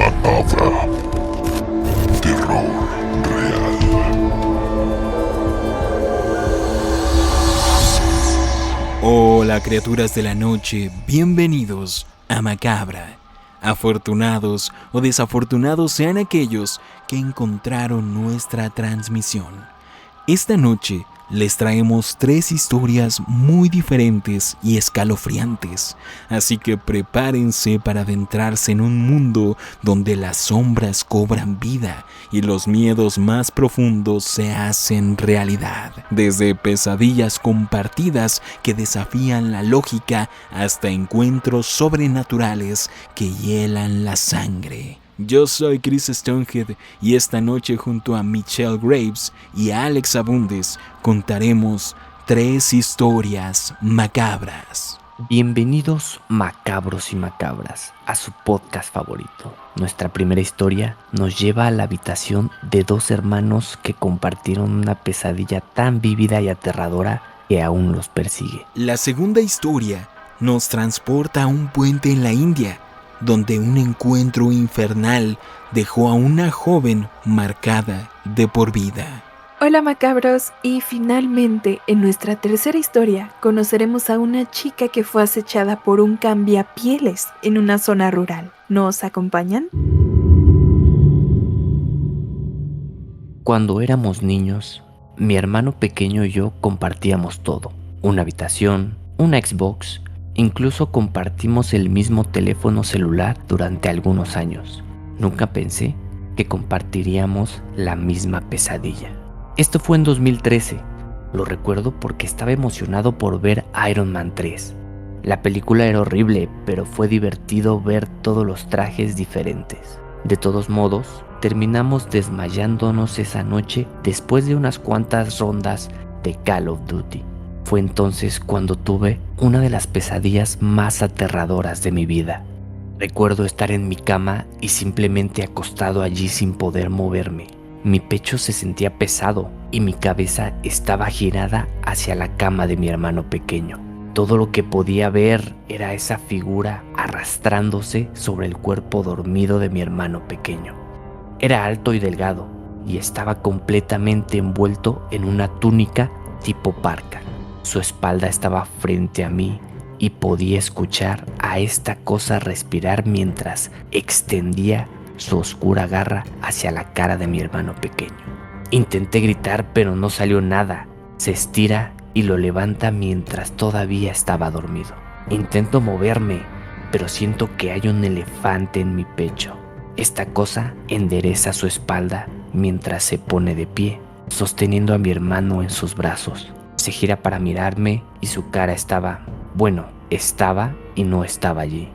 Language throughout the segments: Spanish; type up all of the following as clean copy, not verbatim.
Macabra. Terror real. Hola criaturas de la noche, bienvenidos a Macabra. Afortunados o desafortunados sean aquellos que encontraron nuestra transmisión. Esta noche les traemos 3 historias muy diferentes y escalofriantes, así que prepárense para adentrarse en un mundo donde las sombras cobran vida y los miedos más profundos se hacen realidad. Desde pesadillas compartidas que desafían la lógica hasta encuentros sobrenaturales que hielan la sangre. Yo soy Chris Stonehead y esta noche junto a Michelle Graves y Alex Abundes contaremos 3 historias macabras. Bienvenidos macabros y macabras a su podcast favorito. Nuestra primera historia nos lleva a la habitación de 2 hermanos que compartieron una pesadilla tan vívida y aterradora que aún los persigue. La segunda historia nos transporta a un puente en la India, donde un encuentro infernal dejó a una joven marcada de por vida. Hola macabros, y finalmente en nuestra tercera historia conoceremos a una chica que fue acechada por un cambiapieles en una zona rural. ¿Nos acompañan? Cuando éramos niños, mi hermano pequeño y yo compartíamos todo. Una habitación, una Xbox. Incluso compartimos el mismo teléfono celular durante algunos años. Nunca pensé que compartiríamos la misma pesadilla. Esto fue en 2013. Lo recuerdo porque estaba emocionado por ver Iron Man 3. La película era horrible, pero fue divertido ver todos los trajes diferentes. De todos modos, terminamos desmayándonos esa noche después de unas cuantas rondas de Call of Duty. Fue entonces cuando tuve una de las pesadillas más aterradoras de mi vida. Recuerdo estar en mi cama y simplemente acostado allí sin poder moverme. Mi pecho se sentía pesado y mi cabeza estaba girada hacia la cama de mi hermano pequeño. Todo lo que podía ver era esa figura arrastrándose sobre el cuerpo dormido de mi hermano pequeño. Era alto y delgado y estaba completamente envuelto en una túnica tipo parka. Su espalda estaba frente a mí y podía escuchar a esta cosa respirar mientras extendía su oscura garra hacia la cara de mi hermano pequeño. Intenté gritar, pero no salió nada. Se estira y lo levanta mientras todavía estaba dormido. Intento moverme, pero siento que hay un elefante en mi pecho. Esta cosa endereza su espalda mientras se pone de pie, sosteniendo a mi hermano en sus brazos. Se gira para mirarme y su cara estaba y no estaba allí.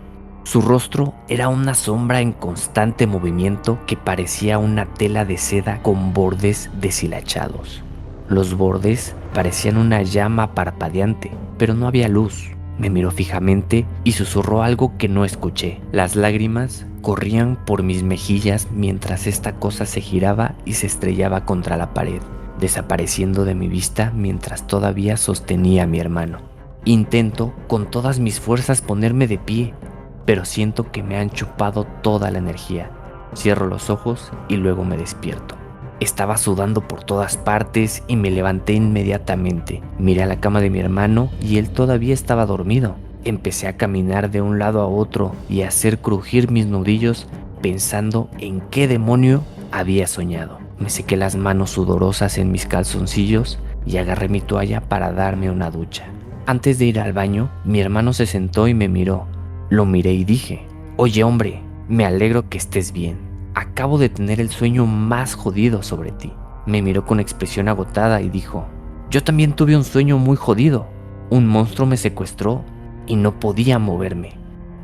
Su rostro era una sombra en constante movimiento que parecía una tela de seda con bordes deshilachados. Los bordes parecían una llama parpadeante, pero no había luz. Me miró fijamente y susurró algo que no escuché. Las lágrimas corrían por mis mejillas mientras esta cosa se giraba y se estrellaba contra la pared, desapareciendo de mi vista mientras todavía sostenía a mi hermano. Intento con todas mis fuerzas ponerme de pie, pero siento que me han chupado toda la energía. Cierro los ojos y luego me despierto. Estaba sudando por todas partes y me levanté inmediatamente. Miré a la cama de mi hermano y él todavía estaba dormido. Empecé a caminar de un lado a otro y a hacer crujir mis nudillos pensando en qué demonio había soñado. Me sequé las manos sudorosas en mis calzoncillos y agarré mi toalla para darme una ducha. Antes de ir al baño, mi hermano se sentó y me miró. Lo miré y dije: «Oye hombre, me alegro que estés bien. Acabo de tener el sueño más jodido sobre ti». Me miró con expresión agotada y dijo: «Yo también tuve un sueño muy jodido. Un monstruo me secuestró y no podía moverme.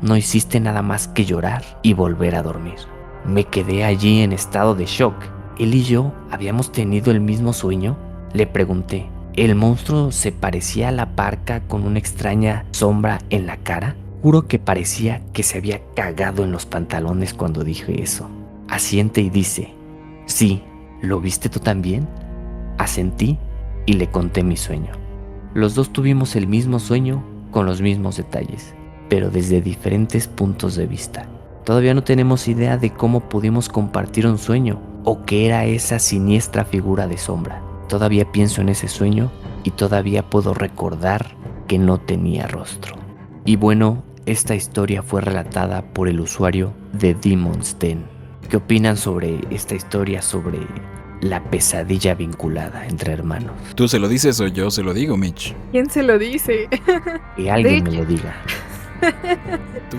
No hiciste nada más que llorar y volver a dormir». Me quedé allí en estado de shock. ¿Él y yo habíamos tenido el mismo sueño? Le pregunté. ¿El monstruo se parecía a la parka con una extraña sombra en la cara? Juro que parecía que se había cagado en los pantalones cuando dije eso. Asiente y dice: «Sí, ¿lo viste tú también?». Asentí y le conté mi sueño. Los dos tuvimos el mismo sueño con los mismos detalles, pero desde diferentes puntos de vista. Todavía no tenemos idea de cómo pudimos compartir un sueño o qué era esa siniestra figura de sombra. Todavía pienso en ese sueño y todavía puedo recordar que no tenía rostro. Y bueno, esta historia fue relatada por el usuario de Demon's Den. ¿Qué opinan sobre esta historia, sobre la pesadilla vinculada entre hermanos? ¿Tú se lo dices o yo se lo digo, Mitch? ¿Quién se lo dice? Que alguien me lo diga. Tú.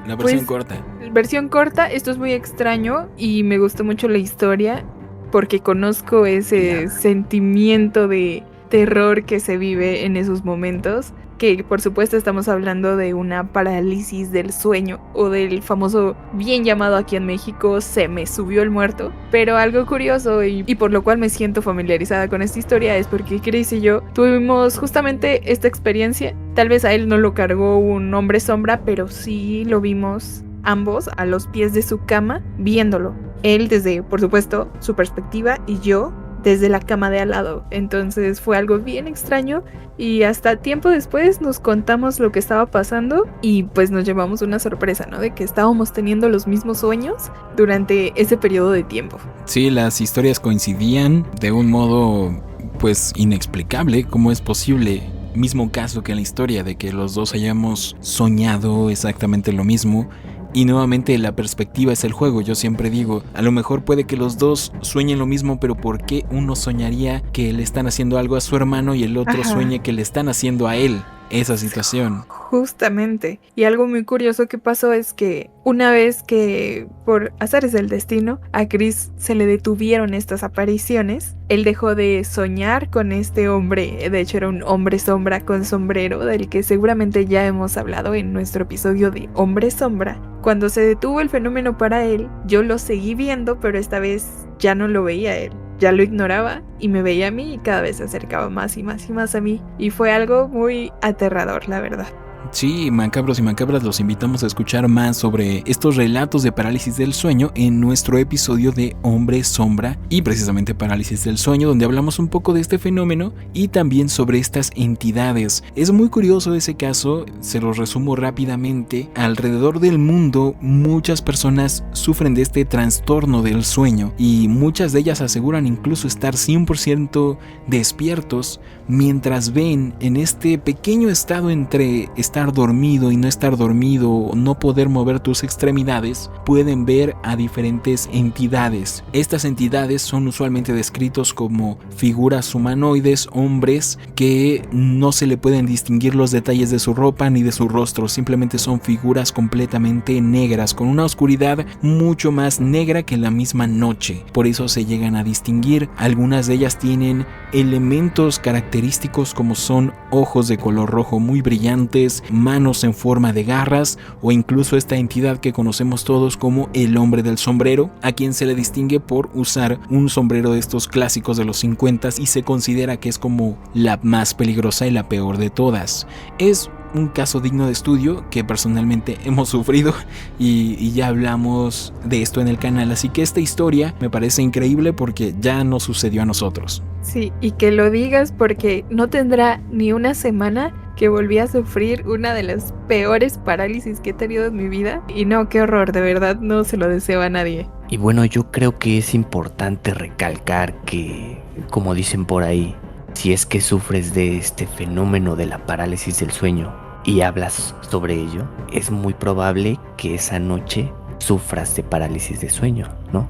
La versión Pues, corta. Versión corta, esto es muy extraño y me gustó mucho la historia porque conozco ese sentimiento de terror que se vive en esos momentos, que por supuesto estamos hablando de una parálisis del sueño o del famoso, bien llamado aquí en México, se me subió el muerto. Pero algo curioso y por lo cual me siento familiarizada con esta historia es porque Chris y yo tuvimos justamente esta experiencia. Tal vez a él no lo cargó un hombre sombra, pero sí lo vimos ambos a los pies de su cama viéndolo. Él desde, por supuesto, su perspectiva y yo desde la cama de al lado. Entonces fue algo bien extraño y hasta tiempo después nos contamos lo que estaba pasando y pues nos llevamos una sorpresa, ¿no? De que estábamos teniendo los mismos sueños durante ese periodo de tiempo. Sí, las historias coincidían de un modo pues inexplicable. ¿Cómo es posible? Mismo caso que en la historia de que los dos hayamos soñado exactamente lo mismo. Y nuevamente la perspectiva es el juego. Yo siempre digo, a lo mejor puede que los dos sueñen lo mismo, pero ¿por qué uno soñaría que le están haciendo algo a su hermano y el otro sueñe que le están haciendo a él esa situación? Justamente. Y algo muy curioso que pasó es que una vez que, por azares del destino, a Chris se le detuvieron estas apariciones, él dejó de soñar con este hombre. De hecho, era un hombre sombra con sombrero, del que seguramente ya hemos hablado en nuestro episodio de Hombre Sombra. Cuando se detuvo el fenómeno para él, yo lo seguí viendo, pero esta vez ya no lo veía a él. Ya lo ignoraba y me veía a mí y cada vez se acercaba más y más y más a mí. Y fue algo muy aterrador, la verdad. Sí, macabros y macabras, los invitamos a escuchar más sobre estos relatos de parálisis del sueño en nuestro episodio de Hombre Sombra y precisamente parálisis del sueño, donde hablamos un poco de este fenómeno y también sobre estas entidades. Es muy curioso ese caso, se los resumo rápidamente. Alrededor del mundo muchas personas sufren de este trastorno del sueño y muchas de ellas aseguran incluso estar 100% despiertos mientras ven en este pequeño estado entre estar dormido y no estar dormido, no poder mover tus extremidades, pueden ver a diferentes entidades. Estas entidades son usualmente descritos como figuras humanoides, hombres que no se le pueden distinguir los detalles de su ropa ni de su rostro, simplemente son figuras completamente negras, con una oscuridad mucho más negra que la misma noche. Por eso se llegan a distinguir. Algunas de ellas tienen elementos característicos como son ojos de color rojo muy brillantes, manos en forma de garras o incluso esta entidad que conocemos todos como el hombre del sombrero, a quien se le distingue por usar un sombrero de estos clásicos de los 50 y se considera que es como la más peligrosa y la peor de todas. Es un caso digno de estudio que personalmente hemos sufrido y ya hablamos de esto en el canal, así que esta historia me parece increíble porque ya nos sucedió a nosotros. Sí, y que lo digas porque no tendrá ni una semana que volví a sufrir una de las peores parálisis que he tenido en mi vida y no, qué horror, de verdad no se lo deseo a nadie. Y bueno, yo creo que es importante recalcar que, como dicen por ahí, si es que sufres de este fenómeno de la parálisis del sueño y hablas sobre ello, es muy probable que esa noche sufras de parálisis de sueño, ¿no?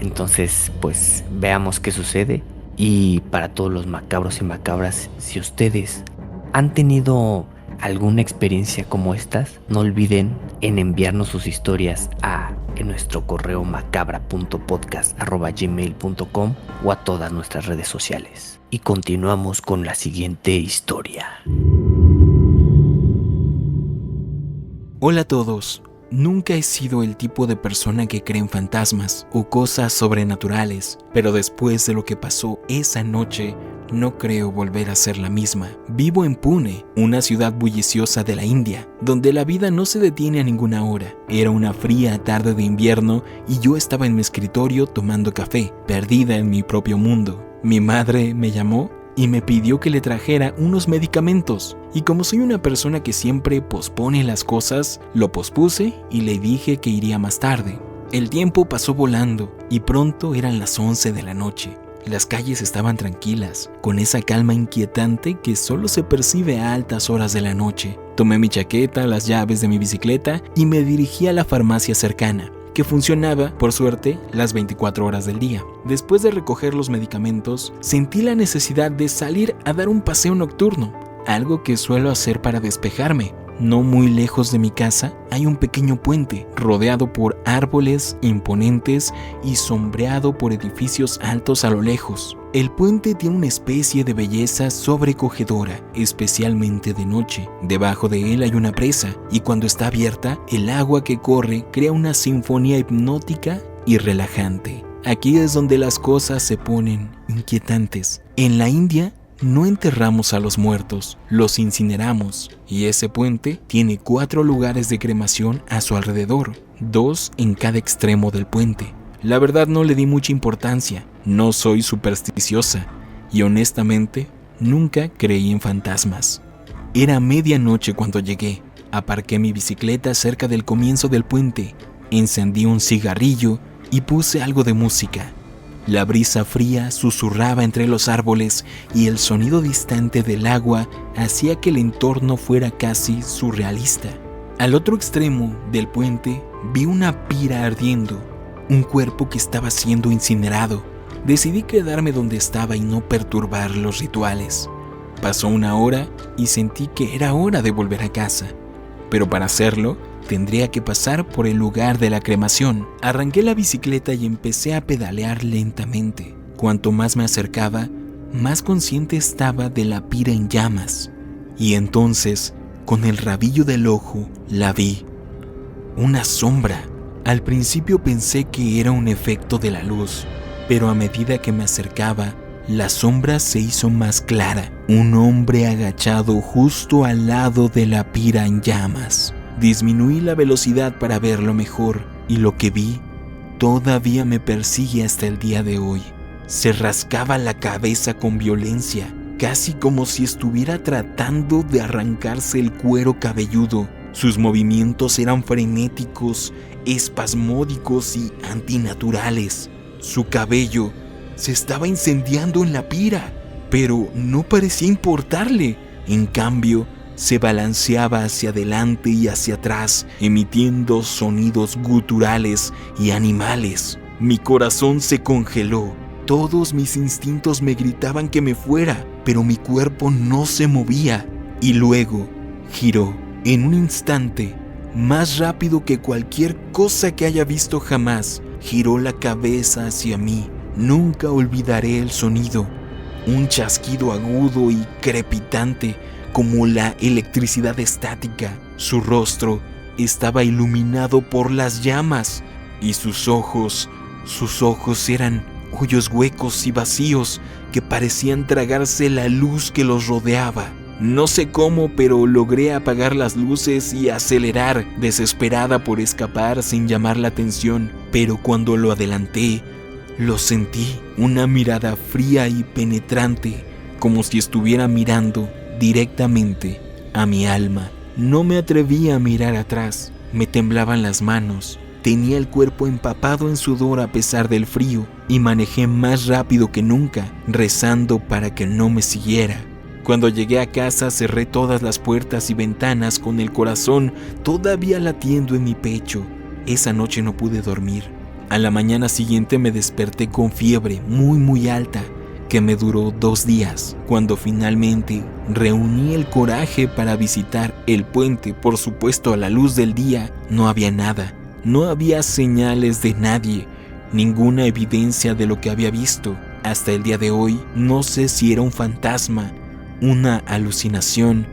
Entonces, pues veamos qué sucede. Y para todos los macabros y macabras, si ustedes han tenido alguna experiencia como estas, no olviden en enviarnos sus historias en nuestro correo macabra.podcast@gmail.com o a todas nuestras redes sociales. Y continuamos con la siguiente historia. Hola a todos. Nunca he sido el tipo de persona que cree en fantasmas o cosas sobrenaturales, pero después de lo que pasó esa noche, no creo volver a ser la misma. Vivo en Pune, una ciudad bulliciosa de la India, donde la vida no se detiene a ninguna hora. Era una fría tarde de invierno y yo estaba en mi escritorio tomando café, perdida en mi propio mundo. Mi madre me llamó y me pidió que le trajera unos medicamentos. Y como soy una persona que siempre pospone las cosas, lo pospuse y le dije que iría más tarde. El tiempo pasó volando y pronto eran las 11 de la noche. Las calles estaban tranquilas, con esa calma inquietante que solo se percibe a altas horas de la noche. Tomé mi chaqueta, las llaves de mi bicicleta y me dirigí a la farmacia cercana, que funcionaba, por suerte, las 24 horas del día. Después de recoger los medicamentos, sentí la necesidad de salir a dar un paseo nocturno, algo que suelo hacer para despejarme. No muy lejos de mi casa hay un pequeño puente rodeado por árboles imponentes y sombreado por edificios altos a lo lejos. El puente tiene una especie de belleza sobrecogedora, especialmente de noche. Debajo de él hay una presa y cuando está abierta, el agua que corre crea una sinfonía hipnótica y relajante. Aquí es donde las cosas se ponen inquietantes. En la India, no enterramos a los muertos, los incineramos, y ese puente tiene 4 lugares de cremación a su alrededor, 2 en cada extremo del puente. La verdad no le di mucha importancia, no soy supersticiosa, y honestamente nunca creí en fantasmas. Era medianoche cuando llegué, aparqué mi bicicleta cerca del comienzo del puente, encendí un cigarrillo y puse algo de música. La brisa fría susurraba entre los árboles y el sonido distante del agua hacía que el entorno fuera casi surrealista. Al otro extremo del puente vi una pira ardiendo, un cuerpo que estaba siendo incinerado. Decidí quedarme donde estaba y no perturbar los rituales. Pasó una hora y sentí que era hora de volver a casa, pero para hacerlo tendría que pasar por el lugar de la cremación. Arranqué la bicicleta y empecé a pedalear lentamente. Cuanto más me acercaba, más consciente estaba de la pira en llamas. Y entonces, con el rabillo del ojo, la vi. Una sombra. Al principio pensé que era un efecto de la luz, pero a medida que me acercaba, la sombra se hizo más clara. Un hombre agachado justo al lado de la pira en llamas. Disminuí la velocidad para verlo mejor y lo que vi todavía me persigue hasta el día de hoy. Se rascaba la cabeza con violencia, casi como si estuviera tratando de arrancarse el cuero cabelludo. Sus movimientos eran frenéticos, espasmódicos y antinaturales. Su cabello se estaba incendiando en la pira, pero no parecía importarle. En cambio, se balanceaba hacia adelante y hacia atrás, emitiendo sonidos guturales y animales. Mi corazón se congeló. Todos mis instintos me gritaban que me fuera, pero mi cuerpo no se movía. Y luego giró. En un instante, más rápido que cualquier cosa que haya visto jamás, giró la cabeza hacia mí. Nunca olvidaré el sonido. Un chasquido agudo y crepitante, como la electricidad estática. Su rostro estaba iluminado por las llamas y sus ojos eran hoyos huecos y vacíos que parecían tragarse la luz que los rodeaba. No sé cómo, pero logré apagar las luces y acelerar, desesperada por escapar sin llamar la atención. Pero cuando lo adelanté, lo sentí, una mirada fría y penetrante, como si estuviera mirando directamente a mi alma. No me atrevía a mirar atrás, me temblaban las manos, tenía el cuerpo empapado en sudor a pesar del frío y manejé más rápido que nunca, rezando para que no me siguiera. Cuando llegué a casa cerré todas las puertas y ventanas con el corazón todavía latiendo en mi pecho. Esa noche no pude dormir. A la mañana siguiente me desperté con fiebre muy alta, que me duró 2 días. Cuando finalmente reuní el coraje para visitar el puente, por supuesto a la luz del día, no había nada. No había señales de nadie, ninguna evidencia de lo que había visto. Hasta el día de hoy no sé si era un fantasma, una alucinación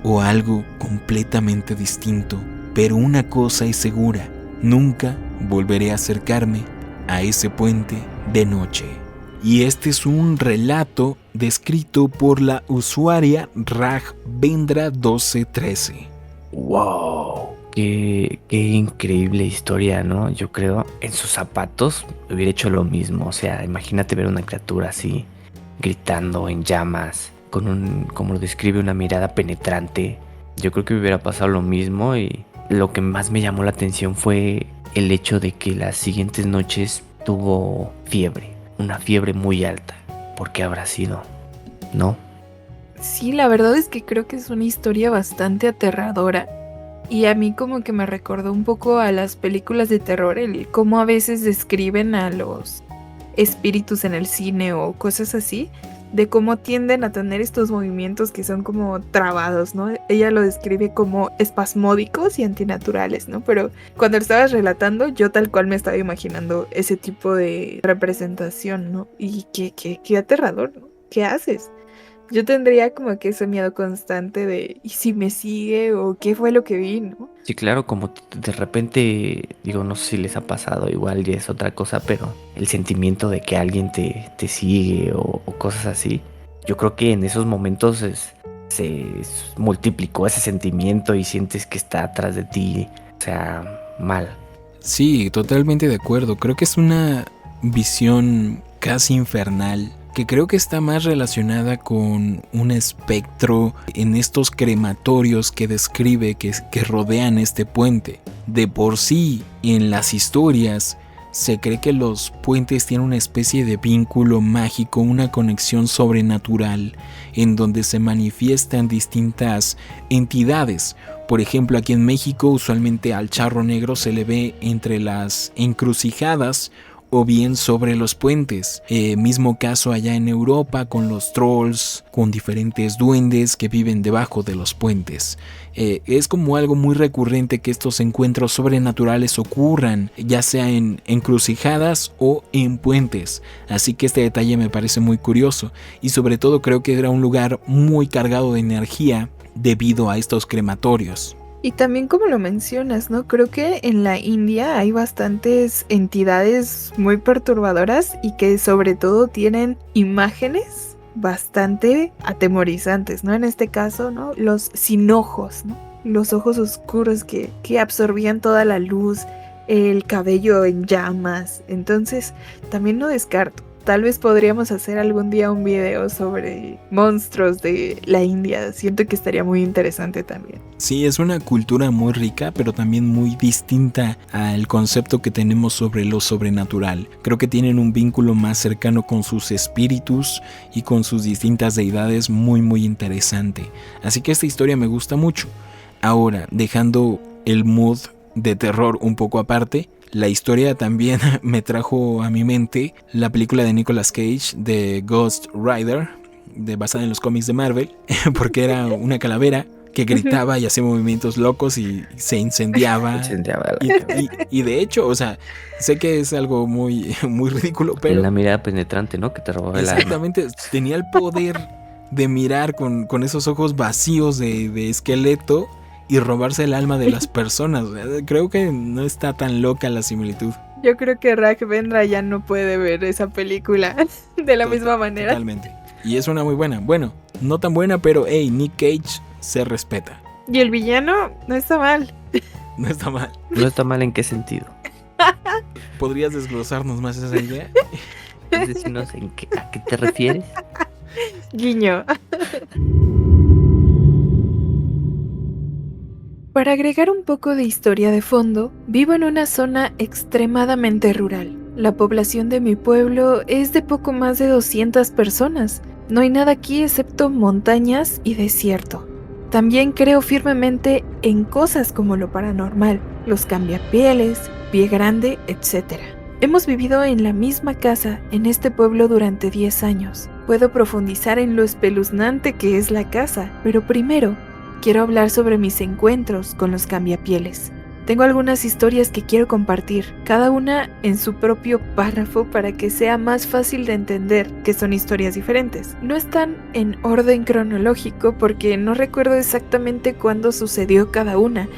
o algo completamente distinto. Pero una cosa es segura, nunca volveré a acercarme a ese puente de noche. Y este es un relato descrito por la usuaria Rajvendra1213. ¡Wow! Qué increíble historia, ¿no? Yo creo, en sus zapatos hubiera hecho lo mismo. O sea, imagínate ver una criatura así gritando en llamas, como lo describe, una mirada penetrante. Yo creo que me hubiera pasado lo mismo, y lo que más me llamó la atención fue el hecho de que las siguientes noches tuvo fiebre, una fiebre muy alta. ¿Por qué habrá sido? ¿No? Sí, la verdad es que creo que es una historia bastante aterradora. Y a mí como que me recordó un poco a las películas de terror, el cómo a veces describen a los espíritus en el cine o cosas así, de cómo tienden a tener estos movimientos que son como trabados, ¿no? Ella lo describe como espasmódicos y antinaturales, ¿no? Pero cuando lo estabas relatando, yo tal cual me estaba imaginando ese tipo de representación, ¿no? Y qué aterrador, ¿no? ¿Qué haces? Yo tendría como que ese miedo constante de ¿y si me sigue? O ¿qué fue lo que vi? ¿No? Sí, claro, como de repente, digo, no sé si les ha pasado, igual ya es otra cosa, pero el sentimiento de que alguien te sigue o cosas así, yo creo que en esos momentos se multiplicó ese sentimiento y sientes que está atrás de ti, o sea, mal. Sí, totalmente de acuerdo. Creo que es una visión casi infernal, que creo que está más relacionada con un espectro en estos crematorios que describe que rodean este puente. De por sí, en las historias, se cree que los puentes tienen una especie de vínculo mágico, una conexión sobrenatural, en donde se manifiestan distintas entidades. Por ejemplo, aquí en México, usualmente al charro negro se le ve entre las encrucijadas o bien sobre los puentes. Mismo caso allá en Europa con los trolls, con diferentes duendes que viven debajo de los puentes. Es como algo muy recurrente que estos encuentros sobrenaturales ocurran, ya sea en encrucijadas o en puentes. Así que este detalle me parece muy curioso, y sobre todo creo que era un lugar muy cargado de energía debido a estos crematorios. Y también como lo mencionas, ¿no? Creo que en la India hay bastantes entidades muy perturbadoras y que sobre todo tienen imágenes bastante atemorizantes, ¿no? En este caso, ¿no? Los sin ojos, ¿no? Los ojos oscuros que absorbían toda la luz, el cabello en llamas. Entonces, también no descarto. Tal vez podríamos hacer algún día un video sobre monstruos de la India. Siento que estaría muy interesante también. Sí, es una cultura muy rica, pero también muy distinta al concepto que tenemos sobre lo sobrenatural. Creo que tienen un vínculo más cercano con sus espíritus y con sus distintas deidades muy interesante. Así que esta historia me gusta mucho. Ahora, dejando el mood de terror un poco aparte, la historia también me trajo a mi mente la película de Nicolas Cage de Ghost Rider, basada en los cómics de Marvel, porque era una calavera que gritaba y hacía movimientos locos y se incendiaba. Y de hecho, o sea, sé que es algo muy ridículo, pero... La mirada penetrante, ¿no? Que te robaba el alma. Exactamente, tenía el poder de mirar con esos ojos vacíos de esqueleto y robarse el alma de las personas. Creo que no está tan loca la similitud. Yo creo que Rajvendra ya no puede ver esa película de la misma manera. Totalmente. Y es una muy buena. Bueno, no tan buena, pero hey, Nick Cage se respeta. Y el villano no está mal. No está mal. ¿No está mal en qué sentido? ¿Podrías desglosarnos más esa idea? ¿Puedes decirnos a qué te refieres? Guiño. Para agregar un poco de historia de fondo, vivo en una zona extremadamente rural. La población de mi pueblo es de poco más de 200 personas. No hay nada aquí excepto montañas y desierto. También creo firmemente en cosas como lo paranormal, los cambiapieles, pie grande, etc. Hemos vivido en la misma casa en este pueblo durante 10 años. Puedo profundizar en lo espeluznante que es la casa, pero primero quiero hablar sobre mis encuentros con los cambiapieles. Tengo algunas historias que quiero compartir, cada una en su propio párrafo para que sea más fácil de entender que son historias diferentes. No están en orden cronológico porque no recuerdo exactamente cuándo sucedió cada una.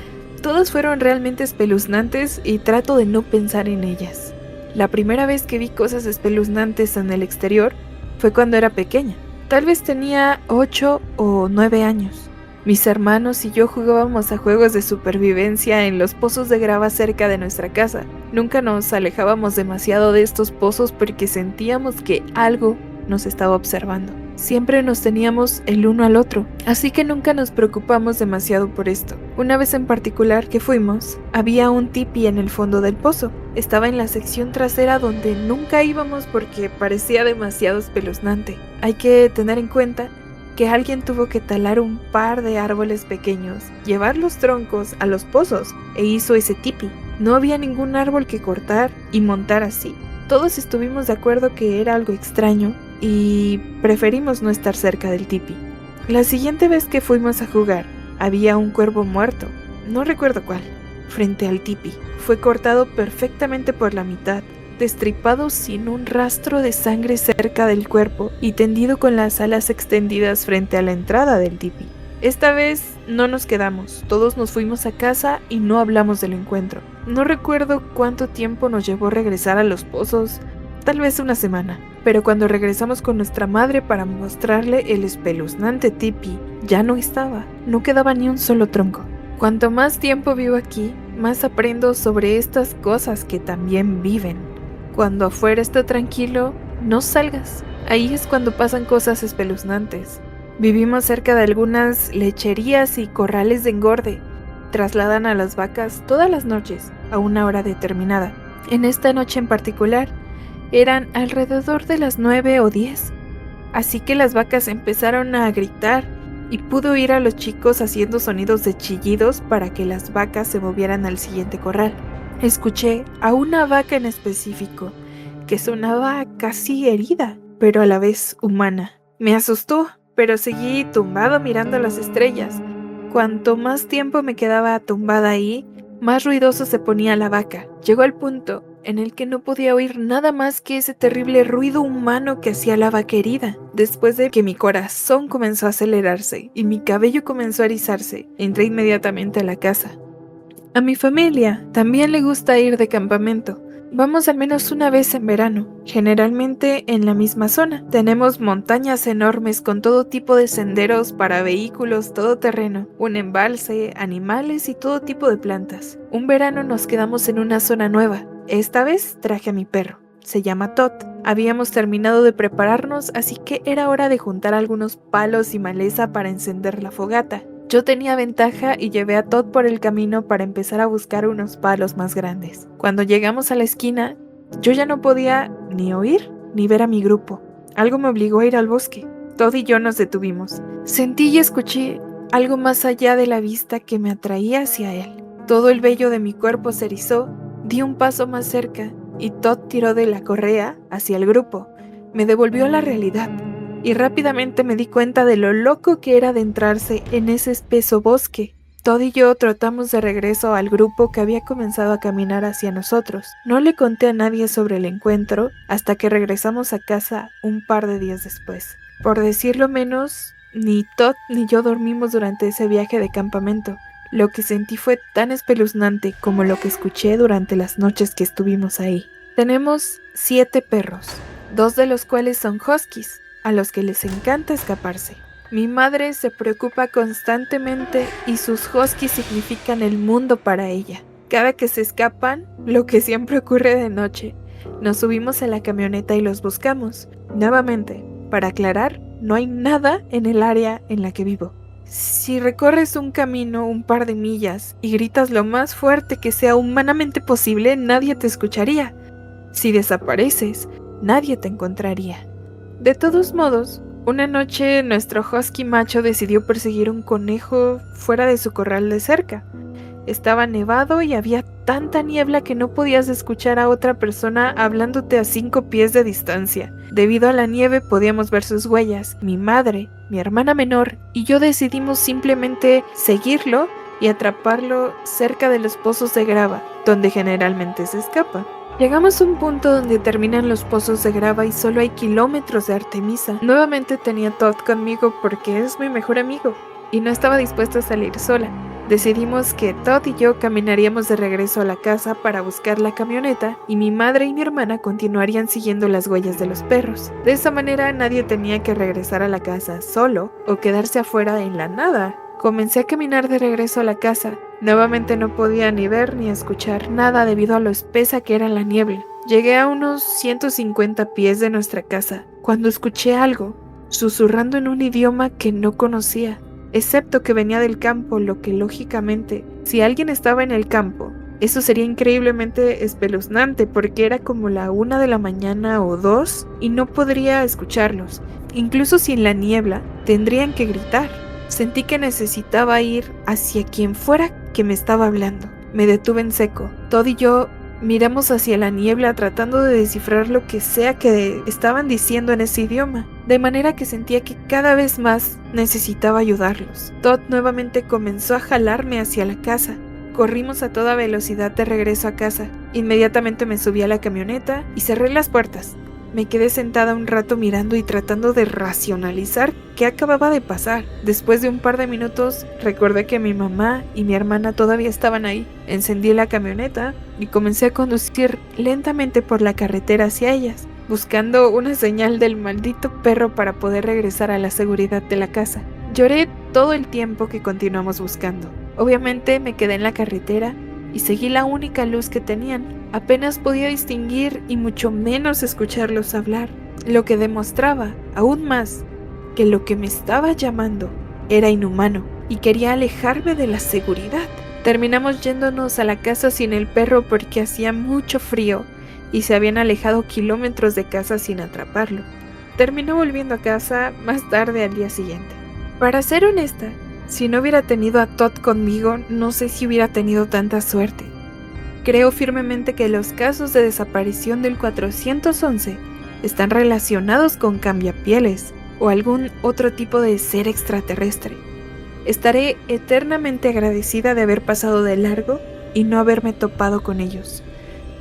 Todas fueron realmente espeluznantes y trato de no pensar en ellas. La primera vez que vi cosas espeluznantes en el exterior fue cuando era pequeña. Tal vez tenía 8 o 9 años. Mis hermanos y yo jugábamos a juegos de supervivencia en los pozos de grava cerca de nuestra casa. Nunca nos alejábamos demasiado de estos pozos porque sentíamos que algo nos estaba observando. Siempre nos teníamos el uno al otro, así que nunca nos preocupamos demasiado por esto. Una vez en particular que fuimos, había un tipi en el fondo del pozo. Estaba en la sección trasera donde nunca íbamos porque parecía demasiado espeluznante. Hay que tener en cuenta que alguien tuvo que talar un par de árboles pequeños, llevar los troncos a los pozos e hizo ese tipi. No había ningún árbol que cortar y montar así. Todos estuvimos de acuerdo que era algo extraño y preferimos no estar cerca del tipi. La siguiente vez que fuimos a jugar, había un cuervo muerto, no recuerdo cuál, frente al tipi. Fue cortado perfectamente por la mitad, destripado sin un rastro de sangre cerca del cuerpo y tendido con las alas extendidas frente a la entrada del tipi. Esta vez no nos quedamos, todos nos fuimos a casa y no hablamos del encuentro. No recuerdo cuánto tiempo nos llevó regresar a los pozos, tal vez una semana, pero cuando regresamos con nuestra madre para mostrarle el espeluznante tipi, ya no estaba, no quedaba ni un solo tronco. Cuanto más tiempo vivo aquí, más aprendo sobre estas cosas que también viven. Cuando afuera está tranquilo, no salgas, ahí es cuando pasan cosas espeluznantes. Vivimos cerca de algunas lecherías y corrales de engorde. Trasladan a las vacas todas las noches, a una hora determinada. En esta noche en particular, eran alrededor de las 9 o 10. Así que las vacas empezaron a gritar y pude oír a los chicos haciendo sonidos de chillidos para que las vacas se movieran al siguiente corral. Escuché a una vaca en específico, que sonaba casi herida, pero a la vez humana. Me asustó, pero seguí tumbado mirando las estrellas. Cuanto más tiempo me quedaba tumbada ahí, más ruidoso se ponía la vaca. Llegó el punto en el que no podía oír nada más que ese terrible ruido humano que hacía la vaca herida. Después de que mi corazón comenzó a acelerarse y mi cabello comenzó a erizarse, entré inmediatamente a la casa. A mi familia también le gusta ir de campamento. Vamos al menos una vez en verano, generalmente en la misma zona. Tenemos montañas enormes con todo tipo de senderos para vehículos todoterreno, un embalse, animales y todo tipo de plantas. Un verano nos quedamos en una zona nueva. Esta vez traje a mi perro. Se llama Todd. Habíamos terminado de prepararnos, así que era hora de juntar algunos palos y maleza para encender la fogata. Yo tenía ventaja y llevé a Todd por el camino para empezar a buscar unos palos más grandes. Cuando llegamos a la esquina, yo ya no podía ni oír ni ver a mi grupo. Algo me obligó a ir al bosque. Todd y yo nos detuvimos. Sentí y escuché algo más allá de la vista que me atraía hacia él. Todo el vello de mi cuerpo se erizó, di un paso más cerca y Todd tiró de la correa hacia el grupo. Me devolvió a la realidad. Y rápidamente me di cuenta de lo loco que era adentrarse en ese espeso bosque. Todd y yo trotamos de regreso al grupo que había comenzado a caminar hacia nosotros. No le conté a nadie sobre el encuentro hasta que regresamos a casa un par de días después. Por decirlo menos, ni Todd ni yo dormimos durante ese viaje de campamento. Lo que sentí fue tan espeluznante como lo que escuché durante las noches que estuvimos ahí. Tenemos 7 perros, 2 de los cuales son huskies, a los que les encanta escaparse. Mi madre se preocupa constantemente y sus huskies significan el mundo para ella. Cada que se escapan, lo que siempre ocurre de noche, nos subimos a la camioneta y los buscamos. Nuevamente, para aclarar, no hay nada en el área en la que vivo. Si recorres un camino un par de millas y gritas lo más fuerte que sea humanamente posible, nadie te escucharía. Si desapareces, nadie te encontraría. De todos modos, una noche nuestro husky macho decidió perseguir un conejo fuera de su corral de cerca. Estaba nevado y había tanta niebla que no podías escuchar a otra persona hablándote a 5 pies de distancia. Debido a la nieve podíamos ver sus huellas. Mi madre, mi hermana menor y yo decidimos simplemente seguirlo y atraparlo cerca de los pozos de grava, donde generalmente se escapa. Llegamos a un punto donde terminan los pozos de grava y solo hay kilómetros de Artemisa. Nuevamente tenía Todd conmigo porque es mi mejor amigo y no estaba dispuesta a salir sola. Decidimos que Todd y yo caminaríamos de regreso a la casa para buscar la camioneta y mi madre y mi hermana continuarían siguiendo las huellas de los perros. De esa manera nadie tenía que regresar a la casa solo o quedarse afuera en la nada. Comencé a caminar de regreso a la casa. Nuevamente no podía ni ver ni escuchar nada debido a lo espesa que era la niebla. Llegué a unos 150 pies de nuestra casa cuando escuché algo, susurrando en un idioma que no conocía, excepto que venía del campo, lo que lógicamente, si alguien estaba en el campo, eso sería increíblemente espeluznante porque era como la 1 de la mañana o 2 y no podría escucharlos. Incluso sin la niebla, tendrían que gritar. Sentí que necesitaba ir hacia quien fuera que me estaba hablando. Me detuve en seco. Todd y yo miramos hacia la niebla tratando de descifrar lo que sea que estaban diciendo en ese idioma, de manera que sentía que cada vez más necesitaba ayudarlos. Todd nuevamente comenzó a jalarme hacia la casa. Corrimos a toda velocidad de regreso a casa. Inmediatamente me subí a la camioneta y cerré las puertas. Me quedé sentada un rato mirando y tratando de racionalizar qué acababa de pasar. Después de un par de minutos, recordé que mi mamá y mi hermana todavía estaban ahí. Encendí la camioneta y comencé a conducir lentamente por la carretera hacia ellas, buscando una señal del maldito perro para poder regresar a la seguridad de la casa. Lloré todo el tiempo que continuamos buscando. Obviamente me quedé en la carretera y seguí la única luz que tenían. Apenas podía distinguir y mucho menos escucharlos hablar, lo que demostraba, aún más, que lo que me estaba llamando era inhumano y quería alejarme de la seguridad. Terminamos yéndonos a la casa sin el perro porque hacía mucho frío y se habían alejado kilómetros de casa sin atraparlo. Terminó volviendo a casa más tarde al día siguiente. Para ser honesta, si no hubiera tenido a Todd conmigo, no sé si hubiera tenido tanta suerte. Creo firmemente que los casos de desaparición del 411 están relacionados con cambiapieles o algún otro tipo de ser extraterrestre. Estaré eternamente agradecida de haber pasado de largo y no haberme topado con ellos.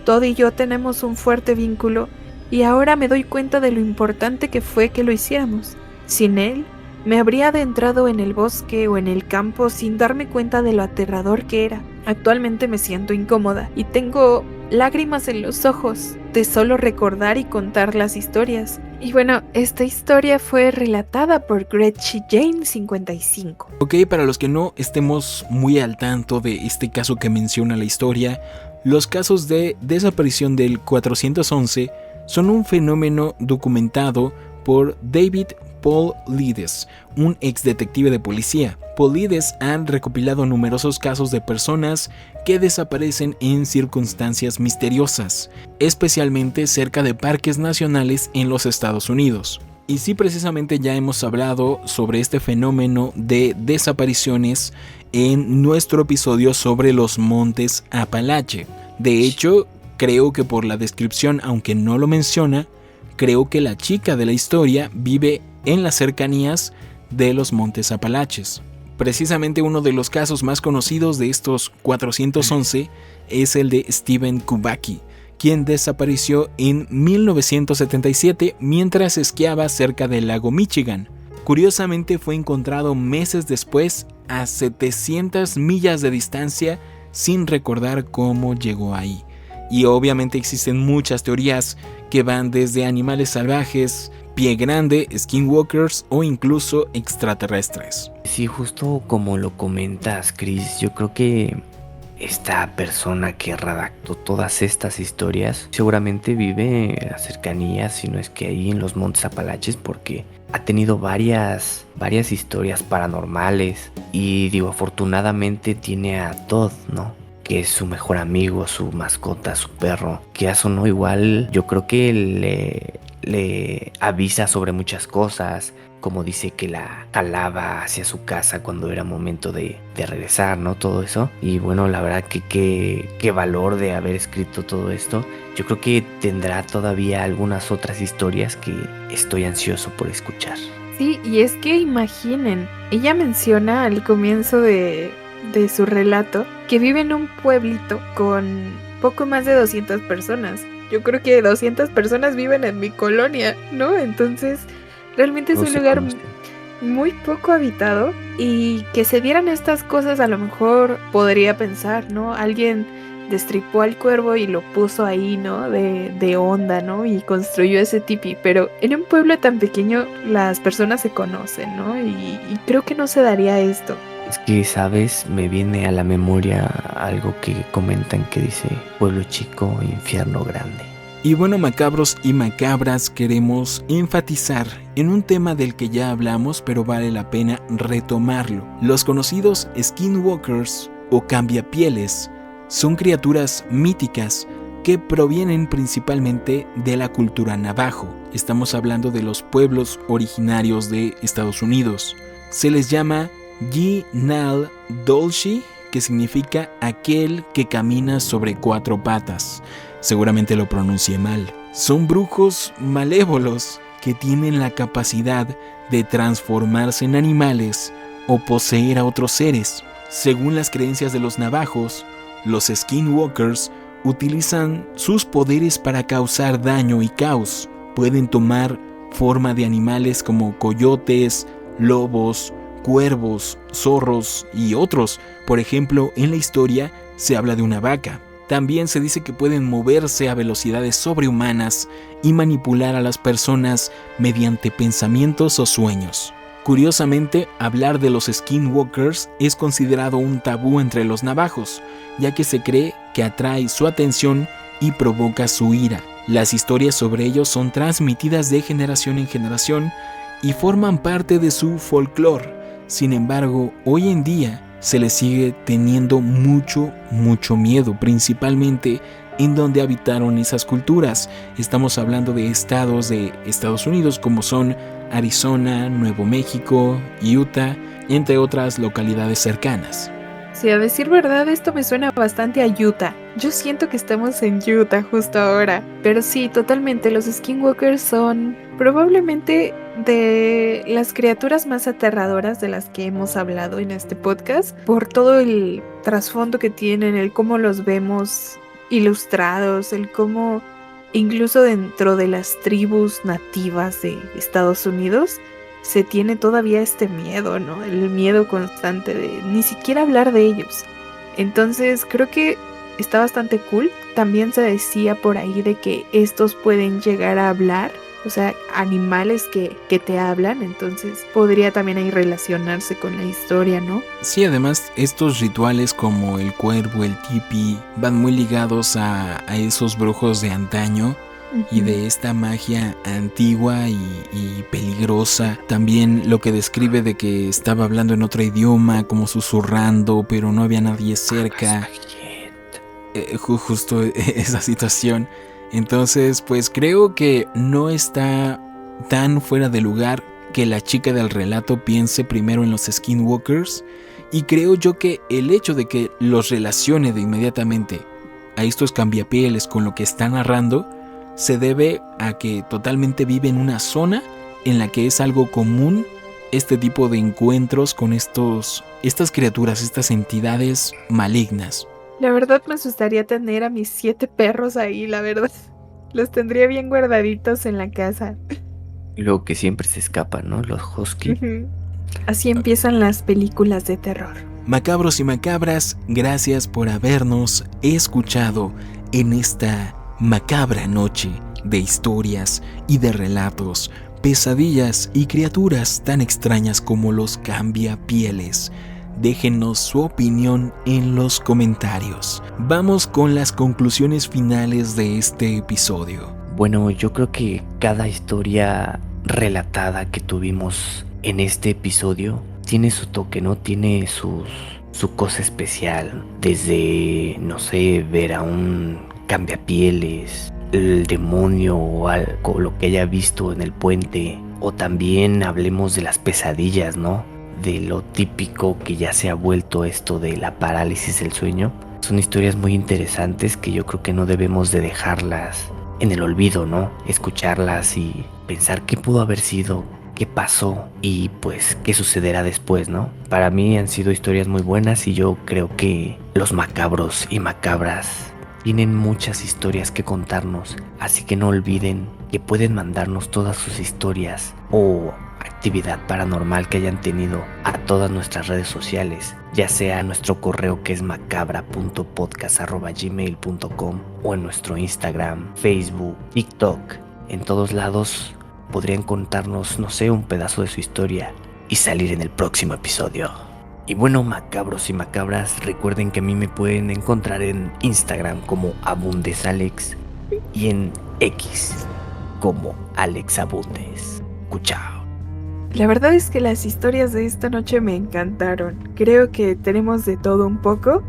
Todd y yo tenemos un fuerte vínculo y ahora me doy cuenta de lo importante que fue que lo hiciéramos. Sin él, me habría adentrado en el bosque o en el campo sin darme cuenta de lo aterrador que era. Actualmente me siento incómoda y tengo lágrimas en los ojos de solo recordar y contar las historias. Y bueno, esta historia fue relatada por Gretchen Jane 55. Ok, para los que no estemos muy al tanto de este caso que menciona la historia, los casos de desaparición del 411 son un fenómeno documentado por David Paulides, un ex detective de policía. Paulides ha recopilado numerosos casos de personas que desaparecen en circunstancias misteriosas, especialmente cerca de parques nacionales en los Estados Unidos. Y sí, precisamente ya hemos hablado sobre este fenómeno de desapariciones en nuestro episodio sobre los montes Apalache. De hecho, creo que por la descripción, aunque no lo menciona, creo que la chica de la historia vive en las cercanías de los montes Apalaches. Precisamente uno de los casos más conocidos de estos 411 es el de Steven Kubacki, quien desapareció en 1977 mientras esquiaba cerca del lago Michigan. Curiosamente fue encontrado meses después a 700 millas de distancia sin recordar cómo llegó ahí. Y obviamente existen muchas teorías que van desde animales salvajes, pie grande, skinwalkers o incluso extraterrestres. Sí, justo como lo comentas, Chris, yo creo que esta persona que redactó todas estas historias seguramente vive en las cercanías, si no es que ahí en los montes Apalaches, porque ha tenido varias historias paranormales y digo, afortunadamente tiene a Todd, ¿no? Que es su mejor amigo, su mascota, su perro, que a eso no igual, yo creo que le avisa sobre muchas cosas, como dice que la jalaba hacia su casa cuando era momento de regresar, ¿no? Todo eso. Y bueno, la verdad que qué valor de haber escrito todo esto. Yo creo que tendrá todavía algunas otras historias que estoy ansioso por escuchar. Sí, y es que imaginen, ella menciona al comienzo de su relato que vive en un pueblito con poco más de 200 personas. Yo creo que 200 personas viven en mi colonia, ¿no? Entonces, realmente es un lugar muy poco habitado y que se dieran estas cosas a lo mejor podría pensar, ¿no? Alguien destripó al cuervo y lo puso ahí, ¿no? De onda, ¿no? Y construyó ese tipi, pero en un pueblo tan pequeño las personas se conocen, ¿no? Y creo que no se daría esto. Es que, ¿sabes? Me viene a la memoria algo que comentan que dice pueblo chico, infierno grande. Y bueno, macabros y macabras, queremos enfatizar en un tema del que ya hablamos, pero vale la pena retomarlo. Los conocidos skinwalkers o cambiapieles son criaturas míticas que provienen principalmente de la cultura navajo. Estamos hablando de los pueblos originarios de Estados Unidos. Se les llama Yi-Nal Dolshi, que significa aquel que camina sobre 4 patas. Seguramente lo pronuncié mal. Son brujos malévolos que tienen la capacidad de transformarse en animales o poseer a otros seres. Según las creencias de los navajos, los skinwalkers utilizan sus poderes para causar daño y caos. Pueden tomar forma de animales como coyotes, lobos, cuervos, zorros y otros. Por ejemplo, en la historia se habla de una vaca. También se dice que pueden moverse a velocidades sobrehumanas y manipular a las personas mediante pensamientos o sueños. Curiosamente, hablar de los skinwalkers es considerado un tabú entre los navajos, ya que se cree que atrae su atención y provoca su ira. Las historias sobre ellos son transmitidas de generación en generación y forman parte de su folclore. Sin embargo, hoy en día se les sigue teniendo mucho miedo, principalmente en donde habitaron esas culturas. Estamos hablando de estados de Estados Unidos como son Arizona, Nuevo México, Utah, entre otras localidades cercanas. Sí, a decir verdad, esto me suena bastante a Utah. Yo siento que estamos en Utah justo ahora. Pero sí, totalmente, los skinwalkers son probablemente de las criaturas más aterradoras de las que hemos hablado en este podcast, por todo el trasfondo que tienen, el cómo los vemos ilustrados, el cómo incluso dentro de las tribus nativas de Estados Unidos se tiene todavía este miedo, ¿no? El miedo constante de ni siquiera hablar de ellos. Entonces creo que está bastante cool. También se decía por ahí de que estos pueden llegar a hablar, o sea, animales que te hablan, entonces podría también ahí relacionarse con la historia, ¿no? Sí, además estos rituales como el cuervo, el tipi, van muy ligados a esos brujos de antaño. Y de esta magia antigua y peligrosa. También lo que describe de que estaba hablando en otro idioma, como susurrando, pero no había nadie cerca. Justo esa situación. Entonces, pues creo que no está tan fuera de lugar que la chica del relato piense primero en los skinwalkers. Y creo yo que el hecho de que los relacione de inmediatamente a estos cambiapieles con lo que está narrando se debe a que totalmente vive en una zona en la que es algo común este tipo de encuentros con estas criaturas, estas entidades malignas. La verdad me asustaría tener a mis 7 perros ahí, la verdad. Los tendría bien guardaditos en la casa. Lo que siempre se escapan, ¿no? Los husky. Así empiezan las películas de terror. Macabros y macabras, gracias por habernos escuchado en esta macabra noche de historias y de relatos, pesadillas y criaturas tan extrañas como los cambiapieles. Déjenos su opinión en los comentarios. Vamos con las conclusiones finales de este episodio. Bueno, yo creo que cada historia relatada que tuvimos en este episodio tiene su toque, ¿no? Tiene su cosa especial. Desde, no sé, ver a un cambiapieles, el demonio o algo, lo que haya visto en el puente, o también hablemos de las pesadillas, ¿no? De lo típico que ya se ha vuelto esto de la parálisis del sueño. Son historias muy interesantes que yo creo que no debemos de dejarlas en el olvido, ¿no? Escucharlas y pensar qué pudo haber sido, qué pasó y pues qué sucederá después, ¿no? Para mí han sido historias muy buenas y yo creo que los macabros y macabras tienen muchas historias que contarnos, así que no olviden que pueden mandarnos todas sus historias o actividad paranormal que hayan tenido a todas nuestras redes sociales, ya sea a nuestro correo que es macabra.podcast@gmail.com o en nuestro Instagram, Facebook, TikTok. En todos lados podrían contarnos, no sé, un pedazo de su historia y salir en el próximo episodio. Y bueno, macabros y macabras, recuerden que a mí me pueden encontrar en Instagram como abundesalex y en X, como Alex Abundes. Cuchao. La verdad es que las historias de esta noche me encantaron. Creo que tenemos de todo un poco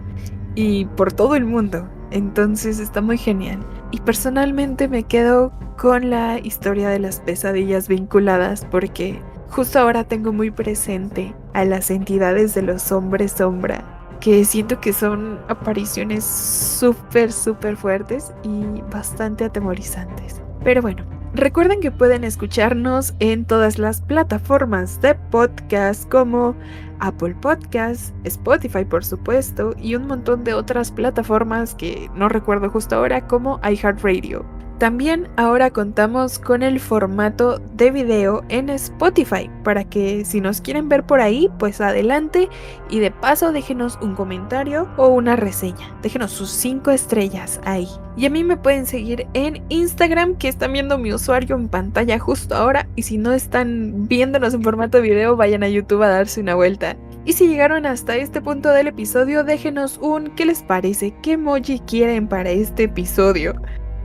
y por todo el mundo. Entonces está muy genial. Y personalmente me quedo con la historia de las pesadillas vinculadas porque justo ahora tengo muy presente a las entidades de los hombres sombra, que siento que son apariciones súper fuertes y bastante atemorizantes. Pero bueno, recuerden que pueden escucharnos en todas las plataformas de podcast como Apple Podcasts, Spotify por supuesto y un montón de otras plataformas que no recuerdo justo ahora como iHeartRadio. También ahora contamos con el formato de video en Spotify para que si nos quieren ver por ahí, pues adelante y de paso déjenos un comentario o una reseña. Déjenos sus 5 estrellas ahí. Y a mí me pueden seguir en Instagram, que están viendo mi usuario en pantalla justo ahora, y si no están viéndonos en formato de video, vayan a YouTube a darse una vuelta. Y si llegaron hasta este punto del episodio, déjenos un ¿qué les parece? ¿Qué emoji quieren para este episodio?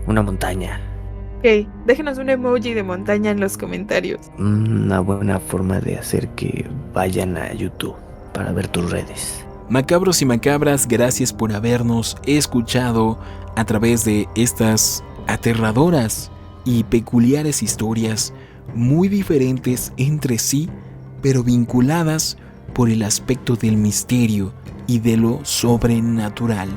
Una montaña. Ok, déjenos un emoji de montaña en los comentarios. Una buena forma de hacer que vayan a YouTube para ver tus redes. Macabros y macabras, gracias por habernos escuchado a través de estas aterradoras y peculiares historias muy diferentes entre sí, pero vinculadas por el aspecto del misterio y de lo sobrenatural.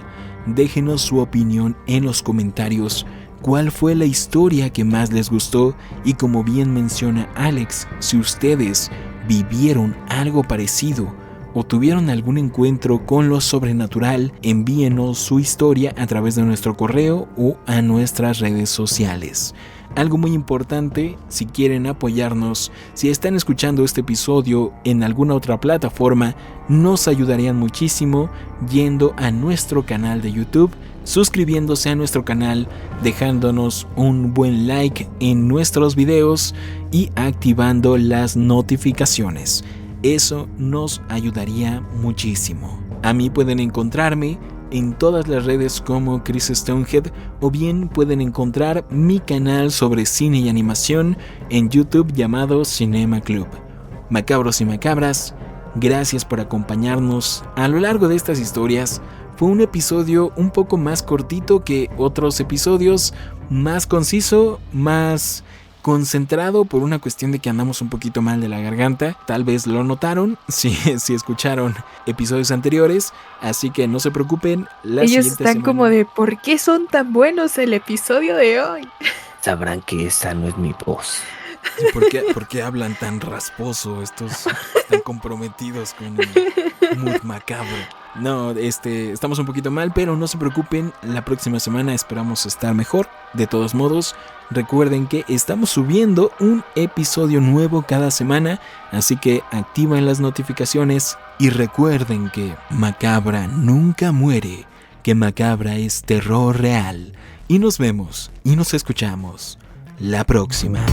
Déjenos su opinión en los comentarios. ¿Cuál fue la historia que más les gustó? Y como bien menciona Alex, si ustedes vivieron algo parecido o tuvieron algún encuentro con lo sobrenatural, envíenos su historia a través de nuestro correo o a nuestras redes sociales. Algo muy importante, si quieren apoyarnos, si están escuchando este episodio en alguna otra plataforma, nos ayudarían muchísimo yendo a nuestro canal de YouTube, suscribiéndose a nuestro canal, dejándonos un buen like en nuestros videos y activando las notificaciones. Eso nos ayudaría muchísimo. A mí pueden encontrarme en todas las redes como Chris Stonehead, o bien pueden encontrar mi canal sobre cine y animación en YouTube llamado Cinema Club. Macabros y macabras, gracias por acompañarnos a lo largo de estas historias. Fue un episodio un poco más cortito que otros episodios, más conciso, más concentrado por una cuestión de que andamos un poquito mal de la garganta. Tal vez lo notaron si escucharon episodios anteriores, así que no se preocupen. Ellos están como de ¿por qué son tan buenos el episodio de hoy? Sabrán que esa no es mi voz. ¿Por qué hablan tan rasposo? Estos están comprometidos con el mood macabro. No, estamos un poquito mal, pero no se preocupen, la próxima semana esperamos estar mejor. De todos modos, recuerden que estamos subiendo un episodio nuevo cada semana, así que activen las notificaciones y recuerden que macabra nunca muere, que macabra es terror real. Y nos vemos y nos escuchamos la próxima.